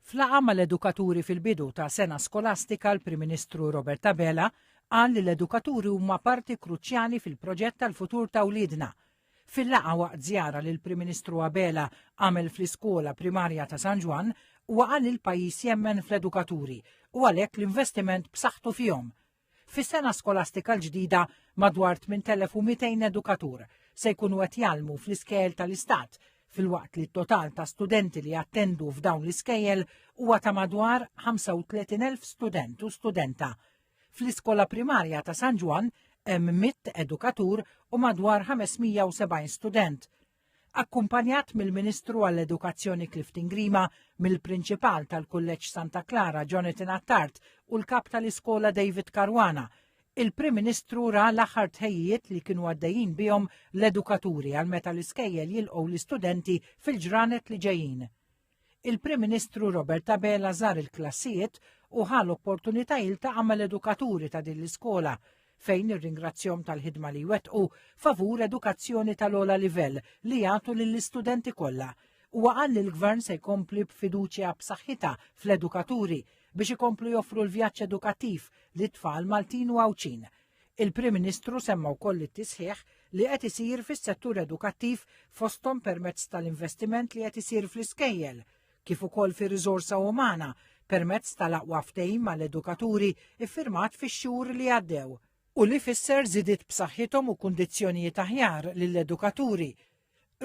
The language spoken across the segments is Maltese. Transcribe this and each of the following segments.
Flaqa mal-edukaturi fil-bidu ta' sena skolastika l-Prim Ministru Robert Abela qal li l-edukaturi huma parti kruċjali fil-proġett tal-futur ta' wliedna. Fil-laqa waqt żjara li l-Prim Ministru Abela għamel fl-iskola primarja ta' San Ġwan u qal li l-pajjiż jemmen fl-edukaturi u għalhekk l-investiment b'saħħtu fihom. Fis-sena skolastika l-ġdida madwar 8200 edukatur se jkunu qed jgħallmu fl-iskejjel tal-Istat fil-waqt li t-total ta' studenti li attendu f'dawn l-iskejjel huwa ta' madwar 35,000 student u studenta. Fl-iskola primarja ta' San Ġwan hemm 100 edukatur u madwar 570 student. Akkumpanjat mill-Ministru għall-Edukazzjoni Clifton Grima, mill-Prinċipal tal-Kulleġġ Santa Clara Jonathan Attard u l-Kap tal-Iskola David Caruana, il-Prim Ministru ra l-aħħar tħejjiet li kienu għaddejjin bihom l-edukaturi għal meta l-iskejjel jilqgħu l-istudenti fil-ġranet li ġejjin. Il-Prim Ministru Robert Abela żar il-klassijiet u ħal opportunità jiltaqa' mal-edukaturi ta' din l-iskola fejn irringrazzjahom tal-ħidma li wettqu favur edukazzjoni tal-ogħla livell li jagħtu lill-istudenti kollha u qal li l-Gvern se jkompli b'fiduċja b'saħħitha fl-edukaturi biex ikomplu joffru l-vjaġġ edukattiv li tfal Maltin u Għawċin. Il-Prim Ministru semma wkoll it-tisħiħ li qed isir fis-settur edukattiv fosthom permezz tal-investiment li qed isir fl-iskejjel, kif ukoll fir-riżorsa umana permezz tal-aqwa ftehim mal-edukaturi iffirmat fix-xhur li għaddew u li fisser żidiet b'saħħithom u kundizzjonijiet aħjar lill-edukaturi.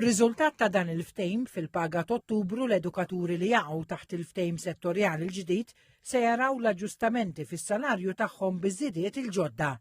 Riżultat ta' dan il-ftehim fil-paga ta' Ottubru l-edukaturi li jaqgħu taħt il-ftehim settorjali l-ġdid se jaraw l-aġġustamenti fis-salarju tagħhom biż-żidiet il-ġodda.